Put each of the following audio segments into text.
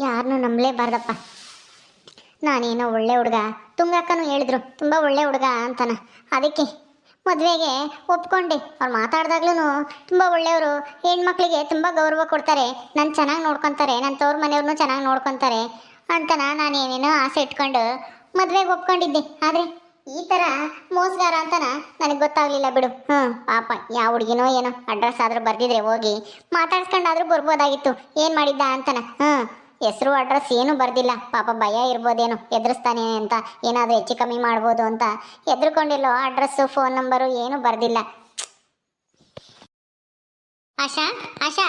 ಯಾರನ್ನೂ ನಂಬಲೇಬಾರ್ದಪ್ಪ. ನಾನೇನೋ ಒಳ್ಳೆ ಹುಡುಗ, ತುಂಗಕ್ಕನೂ ಹೇಳಿದ್ರು ತುಂಬ ಒಳ್ಳೆ ಹುಡುಗ ಅಂತಾನ. ಅದಕ್ಕೆ ಮದುವೆಗೆ ಒಪ್ಕೊಂಡೆ. ಅವ್ರು ಮಾತಾಡ್ದಾಗ್ಲೂ ತುಂಬ ಒಳ್ಳೆಯವರು, ಹೆಣ್ಮಕ್ಳಿಗೆ ತುಂಬ ಗೌರವ ಕೊಡ್ತಾರೆ, ನನ್ನ ಚೆನ್ನಾಗಿ ನೋಡ್ಕೊತಾರೆ, ನನ್ನ ತವ್ರ ಮನೆಯವ್ರನ್ನೂ ಚೆನ್ನಾಗಿ ನೋಡ್ಕೊತಾರೆ ಅಂತನ ನಾನೇನೇನೋ ಆಸೆ ಇಟ್ಕೊಂಡು ಮದುವೆಗೆ ಒಪ್ಕೊಂಡಿದ್ದೆ. ಆದರೆ ಈ ಥರ ಮೋಸಗಾರ ಅಂತನ ನನಗೆ ಗೊತ್ತಾಗಲಿಲ್ಲ ಬಿಡು. ಪಾಪ ಯಾವ ಹುಡುಗಿನೋ ಏನೋ ಅಡ್ರೆಸ್ ಆದರೂ ಬರ್ದಿದ್ರೆ ಹೋಗಿ ಮಾತಾಡ್ಸ್ಕೊಂಡಾದ್ರೂ ಬರ್ಬೋದಾಗಿತ್ತು. ಏನು ಮಾಡಿದ್ದ ಅಂತನ. ಹೆಸರು ಅಡ್ರೆಸ್ ಏನೂ ಬರ್ದಿಲ್ಲ. ಪಾಪ ಭಯ ಇರ್ಬೋದೇನೋ, ಎದುರಿಸ್ತಾನೆ ಅಂತ, ಏನಾದರೂ ಹೆಚ್ಚು ಕಮ್ಮಿ ಮಾಡ್ಬೋದು ಅಂತ ಎದ್ರುಕೊಂಡಿಲ್ಲೋ. ಅಡ್ರೆಸ್ಸು ಫೋನ್ ನಂಬರು ಏನೂ ಬರ್ದಿಲ್ಲ. ಆಶಾ ಆಶಾ,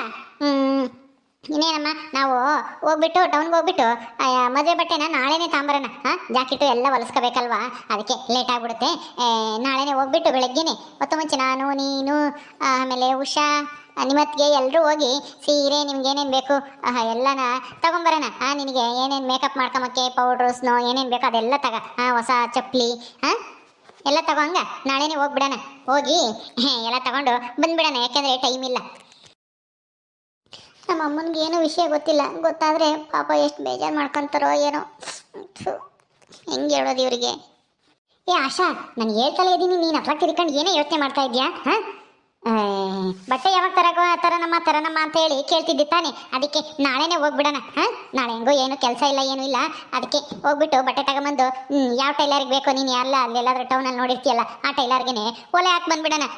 ಇನ್ನೇನಮ್ಮ, ನಾವು ಹೋಗ್ಬಿಟ್ಟು ಟೌನ್ಗೆ ಹೋಗ್ಬಿಟ್ಟು ಮದುವೆ ಬಟ್ಟೆನ ನಾಳೆನೇ ತಾಂಬರೋಣ. ಜಾಕೆಟು ಎಲ್ಲ ಹೊಲಿಸ್ಕೋಬೇಕಲ್ವಾ, ಅದಕ್ಕೆ ಲೇಟ್ ಆಗಿಬಿಡುತ್ತೆ. ನಾಳೆನೇ ಹೋಗ್ಬಿಟ್ಟು ಬೆಳಗ್ಗೆನೆ ಹೊತ್ತು ಮುಂಚೆ ನಾನು ನೀನು ಆಮೇಲೆ ಉಷಾ ನಿಮ್ಮತ್ತಿಗೆ ಎಲ್ಲರೂ ಹೋಗಿ ಸೀರೆ ನಿಮ್ಗೆ ಏನೇನು ಬೇಕು ಎಲ್ಲನ ತಗೊಂಬರೋಣ. ನಿನಗೆ ಏನೇನು ಮೇಕಪ್ ಮಾಡ್ಕೊಂಬಕ್ಕೆ ಪೌಡ್ರು ಸ್ನೋ ಏನೇನು ಬೇಕು ಅದೆಲ್ಲ ತಗ. ಹೊಸ ಚಪ್ಪಲಿ ಎಲ್ಲ ತಗೊಂಗ ನಾಳೆನೇ ಹೋಗ್ಬಿಡೋಣ. ಹೋಗಿ ಎಲ್ಲ ತಗೊಂಡು ಬಂದ್ಬಿಡೋಣ, ಯಾಕೆಂದರೆ ಟೈಮ್ ಇಲ್ಲ. ನಮ್ಮ ಅಮ್ಮನಿಗೆ ಏನೋ ವಿಷಯ ಗೊತ್ತಿಲ್ಲ, ಗೊತ್ತಾದರೆ ಪಾಪ ಎಷ್ಟು ಬೇಜಾರು ಮಾಡ್ಕೊತಾರೋ ಏನೋ. ಹೆಂಗೆ ಹೇಳೋದು ಇವರಿಗೆ? ಆಶಾ, ನಾನು ಹೇಳ್ತಲೇ ಇದ್ದೀನಿ, ನೀನು ಹತ್ರ ತಿರ್ಕೊಂಡು ಏನೇ ಯೋಚನೆ ಮಾಡ್ತಾ ಇದೆಯಾ? ಬಟ್ಟೆ ಯಾವಾಗ ತರನಮ್ಮ ಅಂತ ಹೇಳಿ ಕೇಳ್ತಿದ್ದೆ ತಾನೆ. ಅದಕ್ಕೆ ನಾಳೆನೇ ಹೋಗ್ಬಿಡೋಣ. ನಾಳೆ ಹೆಂಗೋ ಏನು ಕೆಲಸ ಇಲ್ಲ ಏನೂ ಇಲ್ಲ, ಅದಕ್ಕೆ ಹೋಗ್ಬಿಟ್ಟು ಬಟ್ಟೆ ತಗೊಂಬಂದು ಯಾವ ಟೈಲರ್ಗೆ ಬೇಕೋ, ನೀನು ಎಲ್ಲ ಅಲ್ಲೆಲ್ಲಾದ್ರೂ ಟೌನಲ್ಲಿ ನೋಡಿರ್ತೀಯಲ್ಲ ಆ ಟೈಲರ್ಗೆ ಒಲೆ ಹಾಕಿ ಬಂದ್ಬಿಡೋಣ.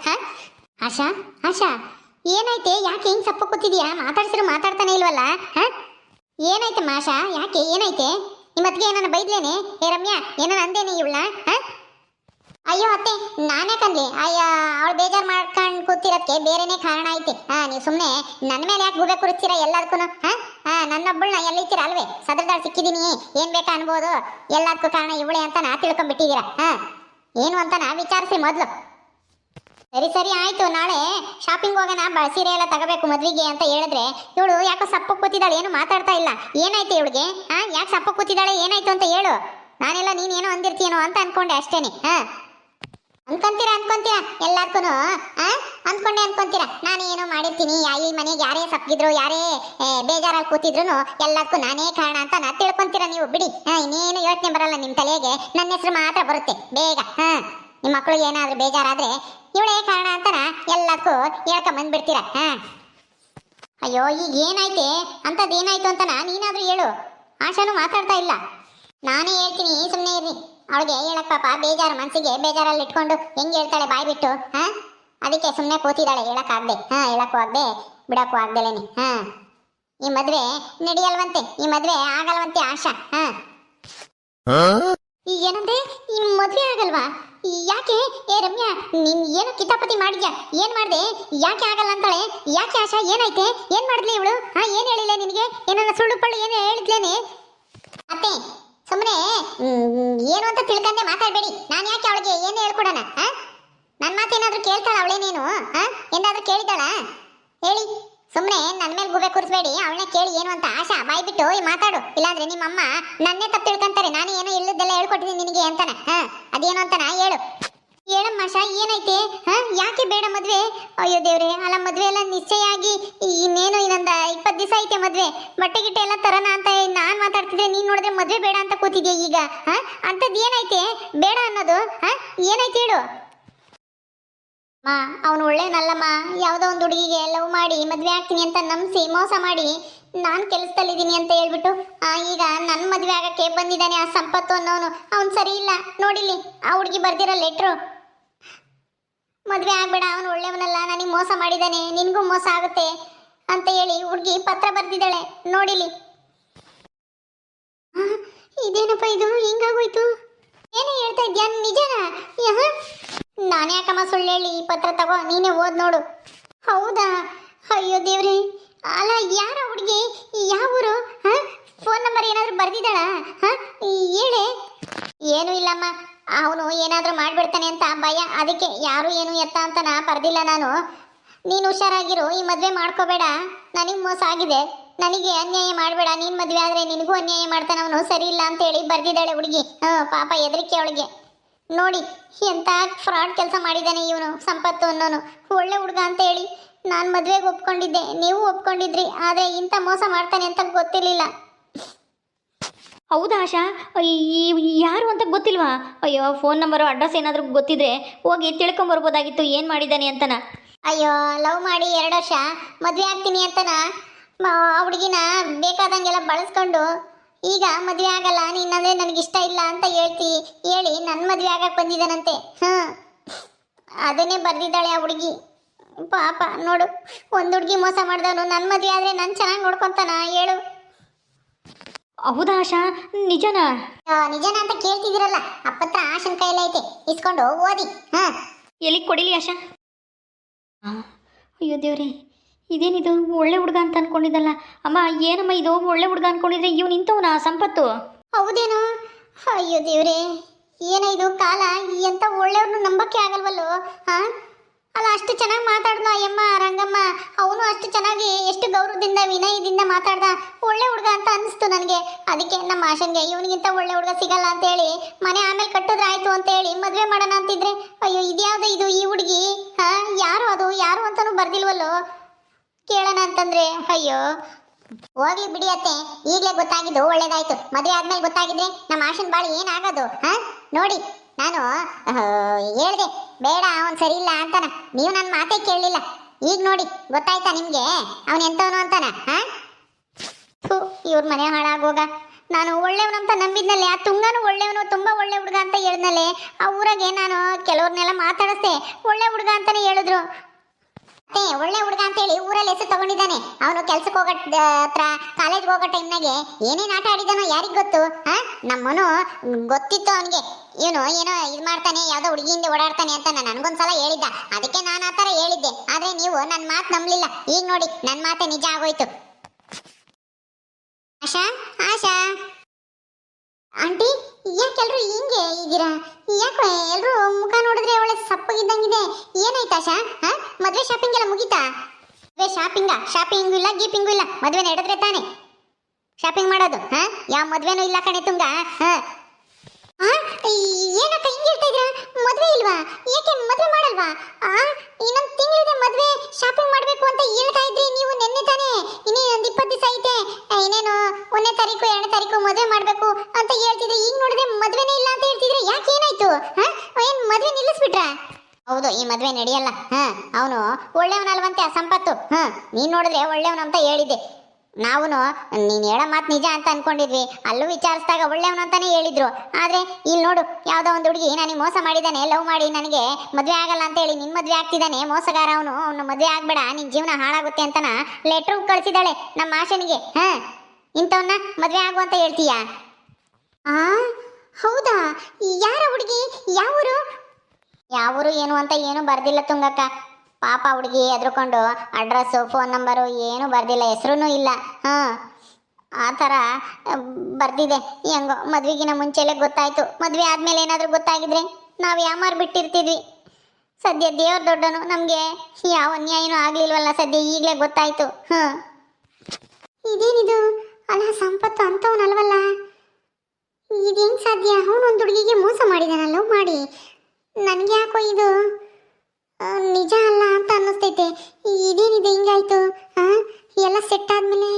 ಆಶಾ ಆಶಾ, ಏನಾಯ್ತೆ? ಯಾಕೆ ಹಿಂಗೆ ಸಪ್ಪ ಕೂತಿದ್ಯಾ? ಮಾತಾಡ್ಸಿದ್ರು ಮಾತಾಡ್ತಾನೆ ಇಲ್ವಲ್ಲ? ಏನಾಯ್ತಮ್ಮ ಆಶಾ? ಯಾಕೆ ಏನಾಯ್ತೆ? ನಿಮ್ಮತ್ತಿಗೆ ಏನಾನ ಬೈದ್ಲೇನೆ? ರಮ್ಯಾ ಏನಾನ ಅಂದೇನೆ ಇವಳ? ಅಯ್ಯೋ ಅತ್ತೆ, ನಾನೇ ಕಂದ್ಲಿ. ಅವಳು ಬೇಜಾರು ಮಾಡ್ಕೊಂಡು ಕೂತಿರೋದಕ್ಕೆ ಬೇರೆನೇ ಕಾರಣ ಐತೆ. ನೀವು ಸುಮ್ಮನೆ ನನ್ನ ಮೇಲೆ ಯಾಕೆ ಗುಬೆ ಕುರಿಸ್ತೀರ ಎಲ್ಲದಕ್ಕೂ? ನನ್ನೊಬ್ಬಳನ್ನ ಎಲ್ಲಿರ್ತೀರ ಅಲ್ವೇ? ಸದರದಾಳು ಸಿಕ್ಕಿದ್ದೀನಿ, ಏನು ಬೇಕಾ ಅನ್ಬೋದು. ಎಲ್ಲದಕ್ಕೂ ಕಾರಣ ಇವಳೆ ಅಂತ ನಾ ತಿಳ್ಕೊಂಡ್ಬಿಟ್ಟಿದ್ದೀರಾ. ಏನು ಅಂತ ನಾ ವಿಚಾರಿಸಿ ಮೊದಲು. ಸರಿ ಆಯ್ತು, ನಾಳೆ ಶಾಪಿಂಗ್ ಹೋಗೋಣ, ಸೀರೆ ಎಲ್ಲ ತಗೋಬೇಕು ಮದ್ವಿಗೆ ಅಂತ ಹೇಳಿದ್ರೆ ಇವಳು ಯಾಕೋ ಸಪ್ಪ ಕೂತಿದ್ದಾಳೆ, ಏನು ಮಾತಾಡ್ತಾ ಇಲ್ಲ. ಏನಾಯ್ತು ಇವಳಿಗೆ? ಯಾಕೆ ಸಪ್ಪ ಕೂತಿದ್ದಾಳೆ, ಏನಾಯ್ತು ಅಂತ ಹೇಳು. ನಾನೆಲ್ಲ ನೀನೇನೋ ಅಂದಿರ್ತೀನೋ ಅಂತ ಅನ್ಕೊಂಡೆ ಅಷ್ಟೇನೆ. ಅನ್ಕೊಂತೀರಾ ಎಲ್ಲದಕ್ಕೂ ಅನ್ಕೊಂತೀರಾ. ನಾನು ಏನೋ ಮಾಡಿರ್ತೀನಿ, ಈ ಮನೆಗೆ ಯಾರೇ ಸಪ್ಪಿದ್ರು, ಯಾರೇ ಬೇಜಾರಲ್ಲಿ ಕೂತಿದ್ರು ಎಲ್ಲದಕ್ಕೂ ನಾನೇ ಕಾರಣ ಅಂತ ನಾ ತಿಳ್ಕೊಂತೀರಾ ನೀವು. ಬಿಡಿ, ಇನ್ನೇನು ಯೋಚನೆ ಬರಲ್ಲ ನಿಮ್ಮ ತಲೆಗೆ, ನನ್ನ ಹೆಸರು ಮಾತ್ರ ಬರುತ್ತೆ ಬೇಗ. ನಿಮ್ಮ ಮಕ್ಕಳಿಗೆ ಏನಾದರೂ ಬೇಜಾರಾದರೆ ಇವಳೇ ಕಾರಣ ಅಂತನ ಎಲ್ಲದಕ್ಕೂ ಹೇಳ್ಕೊಂಬಂದ್ಬಿಡ್ತೀರ. ಅಯ್ಯೋ, ಈಗ ಏನಾಯ್ತೆ ಅಂಥದ್ದು? ಏನಾಯ್ತು ಅಂತನ ನೀನಾದರೂ ಹೇಳು. ಆಶಾನು ಮಾತಾಡ್ತಾ ಇಲ್ಲ. ನಾನೇ ಹೇಳ್ತೀನಿ, ಸುಮ್ಮನೆ ಇರ್ರಿ. ಅವಳಿಗೆ ಹೇಳಕ್ ಪಾಪ ಬೇಜಾರು, ಮನಸ್ಸಿಗೆ ಬೇಜಾರಲ್ಲಿ ಇಟ್ಕೊಂಡು ಹೆಂಗೆ ಹೇಳ್ತಾಳೆ ಬಾಯ್ ಬಿಟ್ಟು. ಅದಕ್ಕೆ ಸುಮ್ಮನೆ ಕೂತಿದ್ದಾಳೆ, ಹೇಳಕ್ಕಾಗ್ದೆ. ಹೇಳಕ್ಕೂ ಆಗದೆ ಬಿಡಕ್ಕೂ ಆಗ್ದೇಲೇನೆ. ಈ ಮದುವೆ ನಡೆಯಲ್ವಂತೆ, ಈ ಮದುವೆ ಆಗಲ್ವಂತೆ ಆಶಾ. ಏನಂದ್ರೆ ಈ ಮದುವೆ ಆಗಲ್ವಾ? ಯಾಕೆ? ರಮ್ಯಾ, ನೀನ್ ಏನು ಕಿತಾಪತಿ ಮಾಡಿದ್ಯಾ? ಏನ್ ಮಾಡ್ದೆ? ಯಾಕೆ ಆಗಲ್ಲ ಅಂತಾಳೆ? ಯಾಕೆ ಆಶಾ, ಏನಾಯ್ತೆ? ಏನ್ ಮಾಡಿದ್ಲಿ ಇವಳು? ಏನ್ ಹೇಳಿಲ್ಲ ನಿನಗೆ? ಏನನ್ನ ಸುಳ್ಳು ಪಳ್ಳು ಏನು ಹೇಳಿದ್ಲೇನೆ? ಅತ್ತೆ, ಸುಮ್ಮನೆ ಏನು ಅಂತ ತಿಳ್ಕೊಂಡೆ ಮಾತಾಡಬೇಡಿ. ನಾನು ಯಾಕೆ ಅವಳಿಗೆ ಏನು ಹೇಳ್ಕೊಡೋಣ? ನನ್ನ ಮಾತೇನಾದ್ರೂ ಕೇಳ್ತಾಳ ಅವಳೇನೇನು? ಏನಾದ್ರೂ ಕೇಳಿದಾಳ? ಹೇಳಿ. ಸುಮ್ಮನೆ ನನ್ನ ಮೇಲೆ ಗುಬೆ ಕೂರಿಸಬೇಡಿ. ಅವಳನ್ನ ಕೇಳಿ ಏನು ಅಂತ. ಆಶಾ, ಬಾಯ್ ಬಿಟ್ಟು ಮಾತಾಡು, ಇಲ್ಲಾಂದ್ರೆ ನಿಮ್ಮಮ್ಮ ನನ್ನೇ ತಪ್ಪು ತಿಳ್ಕೊಂತಾರೆ. ನಾನು ಏನೋ ಇಲ್ಲದೆಲ್ಲ ಹೇಳ್ಕೊಟ್ಟಿದ್ದೀನಿ ನಿನಗೆ ಅಂತಾನ. ಅದೇನು ಅಂತಾನ ಹೇಳು. ಹೇಳಮ್ಮ ಆಶಾ, ಏನೈತೆ? ಯಾಕೆ ಬೇಡ ಮದ್ವೆ? ಅಯ್ಯೋ ದೇವ್ರೆ, ಅಲ್ಲ ಮದ್ವೆ ಎಲ್ಲ ನಿಶ್ಚಯ ಆಗಿ ಇನ್ನೇನು ಇನ್ನೊಂದ 20 ದಿವಸ ಐತೆ ಮದ್ವೆ. ಬಟ್ಟೆ ಗಿಟ್ಟೆ ಎಲ್ಲ ತರೋಣ ಅಂತ ನಾನು ಮಾತಾಡ್ತಿದ್ದೆ, ನೀನ್ ನೋಡಿದ್ರೆ ಮದ್ವೆ ಬೇಡ ಅಂತ ಕೂತಿದ್ಯಾ ಈಗ. ಅಂಥದ್ದು ಏನೈತೆ ಬೇಡ ಅನ್ನೋದು? ಏನೈತೆ ಹೇಳು. ಅವನು ಒಳ್ಳೆನಲ್ಲಮ್ಮ. ಯಾವುದೋ ಒಂದು ಹುಡುಗಿಗೆ ಲವ್ ಮಾಡಿ ಮದುವೆ ಆಗ್ತೀನಿ ಅಂತ ನಂಬಿಸಿ ಮೋಸ ಮಾಡಿ ನಾನು ಕೆಲಸದಲ್ಲಿದ್ದೀನಿ ಅಂತ ಹೇಳ್ಬಿಟ್ಟು ಈಗ ನನ್ನ ಮದುವೆ ಆಗಕ್ಕೆ ಬಂದಿದ್ದಾನೆ ಆ ಸಂಪತ್ತು ಅನ್ನೋನು. ಅವನು ಸರಿ ಇಲ್ಲ ನೋಡಿಲಿ. ಆ ಹುಡುಗಿ ಬರ್ದಿರೋ ಲೆಟ್ರು, ಮದುವೆ ಆಗಬೇಡ, ಅವನು ಒಳ್ಳೆಯವನಲ್ಲ, ನನಗೆ ಮೋಸ ಮಾಡಿದ್ದಾನೆ, ನಿನಗೂ ಮೋಸ ಆಗುತ್ತೆ ಅಂತ ಹೇಳಿ ಹುಡುಗಿ ಪತ್ರ ಬರ್ದಿದ್ದಾಳೆ ನೋಡಿಲಿ. ಇದೇನಪ್ಪ ಇದು ಹಿಂಗಾಗೋಯ್ತು? ಏನೇ ಹೇಳ್ತಾ ಇದ್ಯಾ? ನಿಜನಾ? ನಾನೇ ಯಾಕಮ್ಮ ಸುಳ್ಳು ಹೇಳಿ? ಈ ಪತ್ರ ತಗೋ, ನೀನೇ ಓದ್ ನೋಡು. ಹೌದಾ? ಅಯ್ಯೋ ದೇವ್ರಿ, ಅಲ್ಲ ಯಾರ ಹುಡುಗಿ? ಯಾವ ಊರು? ಫೋನ್ ನಂಬರ್ ಏನಾದರೂ ಬರ್ದಿದ್ದಾಳ? ಹೇಳಿ. ಏನೂ ಇಲ್ಲಮ್ಮ, ಅವನು ಏನಾದರೂ ಮಾಡಿಬಿಡ್ತಾನೆ ಅಂತ ಭಯ, ಅದಕ್ಕೆ ಯಾರು ಏನು ಎತ್ತ ಅಂತ ನಾ ಬರ್ದಿಲ್ಲ ನಾನು. ನೀನು ಹುಷಾರಾಗಿರು, ಈ ಮದುವೆ ಮಾಡ್ಕೋಬೇಡ, ನನಗೆ ಮೋಸ ಆಗಿದೆ, ನನಗೆ ಅನ್ಯಾಯ ಮಾಡಬೇಡ, ನೀನು ಮದುವೆ ಆದರೆ ನಿನಗೂ ಅನ್ಯಾಯ ಮಾಡ್ತಾನೆ ಅವನು, ಸರಿ ಇಲ್ಲ ಅಂತ ಹೇಳಿ ಬರ್ದಿದ್ದಾಳೆ ಹುಡುಗಿ. ಪಾಪ ಹೆದರಿಕೆ ಅವಳಿಗೆ. ನೋಡಿ ಎಂತ ಫ್ರಾಡ್ ಕೆಲಸ ಮಾಡಿದ್ದಾನೆ ಇವನು ಸಂಪತ್ತು ಅನ್ನೋನು. ಒಳ್ಳೆ ಹುಡುಗ ಅಂತ ಹೇಳಿ ನಾನು ಮದುವೆಗೆ ಒಪ್ಕೊಂಡಿದ್ದೆ, ನೀವು ಒಪ್ಕೊಂಡಿದ್ರಿ, ಆದರೆ ಇಂಥ ಮೋಸ ಮಾಡ್ತಾನೆ ಅಂತ ಗೊತ್ತಿರಲಿಲ್ಲ. ಹೌದಾ ಆಶಾ? ಯಾರು ಅಂತ ಗೊತ್ತಿಲ್ವಾ? ಅಯ್ಯೋ, ಫೋನ್ ನಂಬರು ಅಡ್ರೆಸ್ ಏನಾದರೂ ಗೊತ್ತಿದ್ರೆ ಹೋಗಿ ತಿಳ್ಕೊಂಬರ್ಬೋದಾಗಿತ್ತು ಏನು ಮಾಡಿದ್ದಾನೆ ಅಂತನ. ಅಯ್ಯೋ, ಲವ್ ಮಾಡಿ 2 ವರ್ಷ ಮದುವೆ ಆಗ್ತೀನಿ ಅಂತನ ಆ ಹುಡುಗಿನ ಬೇಕಾದಂಗೆಲ್ಲ ಬಳಸ್ಕೊಂಡು ಈಗ ಮದುವೆ ಆಗಲ್ಲ ನೀನಂದ್ರೆ ನನಗಿಷ್ಟ ಇಲ್ಲ ಅಂತ ಹೇಳಿ ನನ್ನ ಮದುವೆ ಆಗಕ್ಕೆ ಬಂದಿದ್ದಾನಂತೆ. ಹಾಂ, ಅದನ್ನೇ ಬರ್ದಿದ್ದಾಳೆ ಆ ಹುಡುಗಿ. ಪಾಪ ನೋಡು, ಒಂದು ಹುಡುಗಿ ಮೋಸ ಮಾಡಿದವನು ನನ್ನ ಮದುವೆ ಆದರೆ ನಾನು ಚೆನ್ನಾಗಿ ನೋಡ್ಕೊತಾನ ಹೇಳು? ಹೌದಾ ಆಶಾ? ನಿಜನಾ? ನಿಜನಾ ಅಂತ ಕೇಳ್ತಿದ್ದೀರಲ್ಲ, ಅಪ್ಪತ್ರ ಆಶನ್ ಕೈಯಲ್ಲಿ ಐತೆ, ಇಸ್ಕೊಂಡು ಓದಿ. ಹಾಂ, ಎಲ್ಲಿಗೆ ಕೊಡಿಲಿ ಆಶಾ? ಅಯ್ಯೋ ದೇವ್ರಿ, ಇದೇನಿದು? ಒಳ್ಳೆ ಹುಡುಗ ಅಂತ ಅನ್ಕೊಂಡಿದ್ದಲ್ಲ. ಅಮ್ಮ, ಏನಮ್ಮ ಇದು? ಒಳ್ಳೆ ಹುಡುಗ ಅನ್ಕೊಂಡಿದ್ರೆ ಇವ್ ನಿಂತವನ ಸಂಪತ್ತು? ಹೌದೇನೋ? ಅಯ್ಯೋ ದೇವ್ರೆ, ಏನೋ ಇದು ಕಾಲ, ಎಂತ ಒಳ್ಳೆಯವ್ರನ್ನು ನಂಬಕ್ಕೆ ಆಗಲ್ವಲ್ಲೋ. ಹಾಂ, ಅಲ್ಲ, ಅಷ್ಟು ಚೆನ್ನಾಗಿ ಮಾತಾಡ್ದ ಅಯ್ಯಮ್ಮ ರಂಗಮ್ಮ. ಅವನು ಅಷ್ಟು ಚೆನ್ನಾಗಿ ಎಷ್ಟು ಗೌರವದಿಂದ ವಿನಯದಿಂದ ಮಾತಾಡ್ದ. ಒಳ್ಳೆ ಹುಡುಗ ಅಂತ ಅನಿಸ್ತು ನನಗೆ. ಅದಕ್ಕೆ ನಮ್ಮ ಆಶನ್ಗೆ ಇವನಿಗಿಂತ ಒಳ್ಳೆ ಹುಡುಗ ಸಿಗಲ್ಲ ಅಂತೇಳಿ ಮನೆ ಆಮೇಲೆ ಕಟ್ಟಿದ್ರೆ ಆಯ್ತು ಅಂತೇಳಿ ಮದುವೆ ಮಾಡೋಣ ಅಂತಿದ್ರೆ, ಅಯ್ಯೋ ಇದ್ಯಾವುದು ಇದು ಈ ಹುಡುಗಿ? ಹಾಂ, ಯಾರು ಅದು? ಯಾರು ಅಂತಲೂ ಬರ್ದಿಲ್ವಲ್ಲೋ. ಕೇಳೋಣ ಅಂತಂದ್ರೆ ಅಯ್ಯೋ, ಹೋಗ್ಲಿ ಬಿಡಿ ಅತ್ತೆ, ಈಗಲೇ ಗೊತ್ತಾಗಿದ್ದು ಒಳ್ಳೇದಾಯ್ತು. ಮದುವೆ ಆದ್ಮೇಲೆ ಗೊತ್ತಾಗಿದ್ರೆ ನಮ್ಮ ಆಶನ್ ಬಾಳಿ ಏನಾಗೋದು? ಹಾಂ, ನೋಡಿ ನಾನು ಹೇಳ್ದೆ ಬೇಡ ಅವನು ಸರಿ ಇಲ್ಲ ಅಂತಾನ, ನೀವು ನನ್ನ ಮಾತೇ ಕೇಳಲಿಲ್ಲ. ಈಗ ನೋಡಿ ಗೊತ್ತಾಯ್ತಾ ನಿಮಗೆ ಅವನು ಎಂತವನು ಅಂತಾನ? ಹಾಂ, ಇವ್ರ ಮನೆ ಹಾಳಾಗೋಗ. ನಾನು ಒಳ್ಳೆಯವನಂತ ನಂಬಿದ್ನಲ್ಲೇ, ಆ ತುಂಗನೂ ಒಳ್ಳೆಯವನು, ತುಂಬ ಒಳ್ಳೆ ಹುಡುಗ ಅಂತ ಹೇಳಿದ್ನಲ್ಲೇ. ಆ ಊರಾಗೆ ನಾನು ಕೆಲವ್ರನ್ನೆಲ್ಲ ಮಾತಾಡಿಸ್ದೆ, ಒಳ್ಳೆ ಹುಡುಗ ಅಂತಾನೆ ಹೇಳಿದ್ರು. ಒಳ್ಳೆ ಹುಡುಗ ಅಂತೇಳಿ ಊರಲ್ಲಿ ಹೆಸರು ತಗೊಂಡಿದ್ದಾನೆ. ಅವನು ಕೆಲ್ಸಕ್ಕೆ ಹೋಗೋ ಹತ್ರ ಕಾಲೇಜ್ಗೆ ಹೋಗೋ ಟೈಮ್ನಾಗೆ ಏನೇನು ಆಟ ಆಡಿದಾನೋ ಯಾರಿಗೆ ಗೊತ್ತು? ನಮ್ಮನು ಗೊತ್ತಿತ್ತು ಅವನಿಗೆ, ಇವನು ಏನೋ ಇದು ಮಾಡ್ತಾನೆ, ಯಾವುದೋ ಹುಡುಗಿಯಿಂದ ಓಡಾಡ್ತಾನೆ ಅಂತ ನನಗೊಂದ್ಸಲ ಹೇಳಿದ್ದ. ಅದಕ್ಕೆ ನಾನು ಆ ಥರ ಹೇಳಿದ್ದೆ. ಆದರೆ ನೀವು ನನ್ನ ಮಾತು ನಂಬಲಿಲ್ಲ. ಈಗ ನೋಡಿ ನನ್ನ ಮಾತೆ ನಿಜ ಆಗೋಯ್ತು. ಆಶಾ, ಆಶಾ ಆಂಟಿ, ಯಾಕೆಲ್ರು ಹಿಂಗೆ ಇದ್ದೀರಾ? ಯಾಕೆ ಎಲ್ರು ಮುಖ ನೋಡಿದ್ರೆ ಒಳ್ಳೆ ಸಪ್ಪಗಿದ್ದಂಗಿದೆ. ಏನಾಯ್ತು ಆಶಾ? ಹಾಂ, ಮದುವೆ ಶಾಪಿಂಗ್ ಎಲ್ಲ ಮುಗೀತಾ? ಮದುವೆ ಶಾಪಿಂಗು ಇಲ್ಲ, ಗೀಪಿಂಗು ಇಲ್ಲ. ಮದುವೆ ನಡೆದ್ರೆ ತಾನೆ ಶಾಪಿಂಗ್ ಮಾಡೋದು. ಹಾಂ, ಯಾವ ಮದುವೆನೂ ಇಲ್ಲ ಕಣೆ ತುಂಗ. ಹಾಂ, ಏನಕ್ಕ ಹಿಂಗೆ ಹೇಳ್ತಾ ಇದ್ದೀರಾ? ಮದುವೆ ಇಲ್ವಾ? ಏಕೆ ಮದುವೆ ಮಾಡಲ್ವಾ? ಇನ್ನೊಂದು ತಿಂಗಳಿದೆ ಮದುವೆ, ಶಾಪಿಂಗ್ ಮಾಡಬೇಕು ಅಂತ ಹೇಳ್ತಾ ಇದ್ರಿ ನೀವು ನೆನ್ನೆ ತಾನೇ. ಇನ್ನೇನೊಂದು 20 ದಿವಸ ಐತೆ. ಇನ್ನೇನು 1ನೇ ತಾರೀಕು 2ನೇ ತಾರೀಕು ಮದುವೆ ಮಾಡಬೇಕು ಅಂತ ಹೇಳ್ತಿದ್ದೆ. ಈಗ ನೋಡಿದ್ರೆ ಮದುವೆನೇ ಇಲ್ಲ ಅಂತ ಹೇಳ್ತಿದ್ರೆ ಯಾಕೆ? ಏನಾಯ್ತು? ಏನು ಮದುವೆ ನಿಲ್ಲಿಸ್ಬಿಟ್ರಾ? ಹೌದು, ಈ ಮದುವೆ ನಡೆಯಲ್ಲ. ಅವನು ಒಳ್ಳೆಯವನಲ್ವಂತೆ ಆ ಸಂಪತ್ತು. ನೀನು ನೋಡಿದ್ರೆ ಒಳ್ಳೆಯವನು ಅಂತ ಹೇಳಿದ್ದೆ. ನಾವು ನೀನು ಹೇಳೋ ಮಾತು ನಿಜ ಅಂತ ಅನ್ಕೊಂಡಿದ್ವಿ. ಅಲ್ಲೂ ವಿಚಾರಿಸಿದಾಗ ಒಳ್ಳೆಯವನು ಅಂತಾನೆ ಹೇಳಿದ್ರು. ಆದರೆ ಇಲ್ಲಿ ನೋಡು, ಯಾವುದೋ ಒಂದು ಹುಡುಗಿ ನನಗೆ ಮೋಸ ಮಾಡಿದ್ದಾನೆ, ಲವ್ ಮಾಡಿ ನನಗೆ ಮದುವೆ ಆಗಲ್ಲ ಅಂತೇಳಿ ನಿನ್ನ ಮದುವೆ ಆಗ್ತಿದ್ದಾನೆ. ಮೋಸಗಾರ ಅವನು ಮದುವೆ ಆಗಬೇಡ, ನಿನ್ನ ಜೀವನ ಹಾಳಾಗುತ್ತೆ ಅಂತನ ಲೆಟ್ರು ಕಳಿಸಿದಾಳೆ ನಮ್ಮ ಆಶನಿಗೆ. ಇಂಥವನ್ನ ಮದುವೆ ಆಗು ಅಂತ ಹೇಳ್ತೀಯಾ? ಹೌದಾ? ಯಾರ ಹುಡುಗಿ? ಯಾವೂರು ಏನು ಅಂತ ಏನು ಬರ್ದಿಲ್ಲ ತುಂಗಕ್ಕ. ಪಾಪ ಹುಡುಗಿ ಎದ್ರುಕೊಂಡು ಅಡ್ರೆಸ್ಸು ಫೋನ್ ನಂಬರು ಏನೂ ಬರ್ದಿಲ್ಲ, ಹೆಸರೂ ಇಲ್ಲ. ಆ ಥರ ಬರ್ದಿದೆ. ಹೆಂಗೋ ಮದುವೆಗಿನ ಮುಂಚೆಲೇ ಗೊತ್ತಾಯಿತು. ಮದುವೆ ಆದಮೇಲೆ ಏನಾದರೂ ಗೊತ್ತಾಗಿದ್ರೆ ನಾವು ಯಾಮಾರು ಬಿಟ್ಟಿರ್ತಿದ್ವಿ. ಸದ್ಯ ದೇವ್ರ ದೊಡ್ಡನು, ನಮಗೆ ಯಾವ ಅನ್ಯಾಯನೂ ಆಗಲಿಲ್ವಲ್ಲ. ಸದ್ಯ ಈಗಲೇ ಗೊತ್ತಾಯಿತು. ಇದೇನಿದು? ಅಲ್ಲ, ಸಂಪತ್ತು ಅಂಥವನಲ್ವಲ್ಲ. ಇದು ಹೆಂಗೆ ಸಾಧ್ಯ? ಅವನೊಂದು ಹುಡುಗಿಗೆ ಮೋಸ ಮಾಡಿದಾನ ಲವ್ ಮಾಡಿ. ನನಗೆ ಯಾಕೋ ಇದು ನಿಜ ಅಲ್ಲ ಅಂತ ಅನ್ನಿಸ್ತೈತೆ. ಇದೇನಿದೆ ಹಿಂಗಾಯ್ತು? ಎಲ್ಲ ಸೆಟ್ ಆದಮೇಲೆ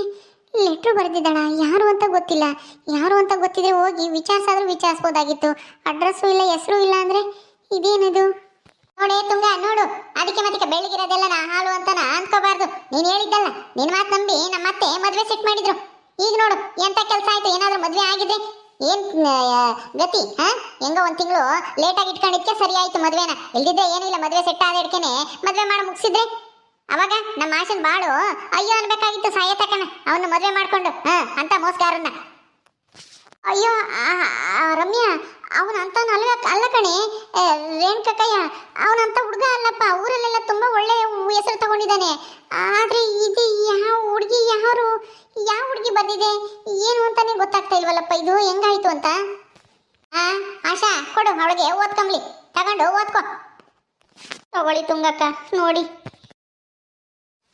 ಲೆಟ್ರು ಬರೆದಿದ್ದಾಳ. ಯಾರು ಅಂತ ಗೊತ್ತಿಲ್ಲ. ಯಾರು ಅಂತ ಗೊತ್ತಿದ್ರೆ ಹೋಗಿ ವಿಚಾರಿಸಾದ್ರೂ ವಿಚಾರಿಸ್ಬೋದಾಗಿತ್ತು. ಅಡ್ರೆಸ್ಸು ಇಲ್ಲ, ಹೆಸರು ಇಲ್ಲ ಅಂದರೆ ಇದೇನಿದು? ನೋಡೇ ತುಂಗ, ನೋಡು, ಅದಕ್ಕೆ ಮತ್ತೆ ಬೆಳಗಿರೋದೆಲ್ಲ ಹಾಲು ಅಂತನ ಅಂದ್ಕೋಬಾರ್ದು. ನೀನು ಹೇಳಿದ್ದಲ್ಲ, ನಿನ್ನ ಮಾತು ನಂಬಿ ನಮ್ಮ ಅತ್ತೆ ಮದುವೆ ಸೆಟ್ ಮಾಡಿದ್ರು. ಈಗ ನೋಡು ಎಂಥ ಕೆಲಸ ಆಯಿತು. ಏನಾದರೂ ಮದುವೆ ಆಗಿದ್ರೆ ಏನು ಗತಿ? ಹೆಂಗೋ 1 ತಿಂಗಳು ಲೇಟಾಗಿ ಇಟ್ಕೊಂಡಿದ್ಕೆ ಸರಿ ಆಯಿತು ಮದುವೆನ. ಇಲ್ದಿದ್ರೆ ಏನೂ ಇಲ್ಲ, ಮದುವೆ ಸೆಟ್ ಆದ ಹಿಡ್ಕೆನೆ ಮದುವೆ ಮಾಡಿ ಮುಗಿಸಿದ್ರೆ ಅವಾಗ ನಮ್ಮ ಆಶನ್ ಬಾಳು ಅಯ್ಯೋ ಅನ್ಬೇಕಾಗಿತ್ತು. ಸಾಯತಕ್ಕನ ಅವನು ಮದುವೆ ಮಾಡ್ಕೊಂಡು ಅಂತ ಮೋಸಗಾರನ್ನ. ಅಯ್ಯೋ ರಮ್ಯಾ, ಅವನಂತ ಅಲ್ಲ ಕಣೆ ರೇಣುಕಕ್ಕಯ್ಯ, ಅವನಂತ ಹುಡುಗ ಅಲ್ಲಪ್ಪ. ಊರಲ್ಲೆಲ್ಲ ತುಂಬ ಒಳ್ಳೆ ಹೆಸರು ತಗೊಂಡಿದ್ದಾನೆ. ಆದರೆ ಇದು ಯಾವ ಹುಡುಗಿ, ಯಾವ ಹುಡುಗಿ ಬಂದಿದೆ ಏನು ಅಂತಾನೆ ಗೊತ್ತಾಗ್ತಾ ಇಲ್ವಲ್ಲಪ್ಪ. ಇದು ಹೆಂಗಾಯ್ತು ಅಂತ? ಆಶಾ, ಕೊಡು ಅವಳಿಗೆ ಓದ್ಕೊಂಬ್ಲಿ, ತಗೊಂಡು ಓದ್ಕೊ. ತಗೊಳ್ಳಿ ತುಂಗಕ್ಕ, ನೋಡಿ.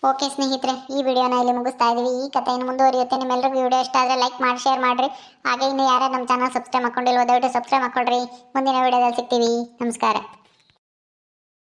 ಓಕೆ ಸ್ನೇಹಿತರೆ, ಈ ವಿಡಿಯೋನ ಇಲ್ಲಿ ಮುಗಿಸ್ತಾ ಇದ್ದೀವಿ. ಈ ಕಥೆ ಇನ್ನು ಮುಂದುವರಿಯುತ್ತೆ. ನಿಮ್ಮೆಲ್ಲರಿಗೂ ವಿಡಿಯೋ ಇಷ್ಟ ಆದರೆ ಲೈಕ್ ಮಾಡಿ ಶೇರ್ ಮಾಡಿರಿ. ಹಾಗೆ ಇನ್ನು ಯಾರು ನಮ್ಮ ಚಾನಲ್ ಸಬ್ಸ್ಕ್ರೈಬ್ ಮಾಡ್ಕೊಂಡಿಲ್ವೋ ದಯವಿಟ್ಟು ಸಬ್ಸ್ಕ್ರೈಬ್ ಮಾಡ್ಕೊಳ್ರಿ. ಮುಂದಿನ ವಿಡಿಯೋದಲ್ಲಿ ಸಿಗ್ತೀವಿ. ನಮಸ್ಕಾರ.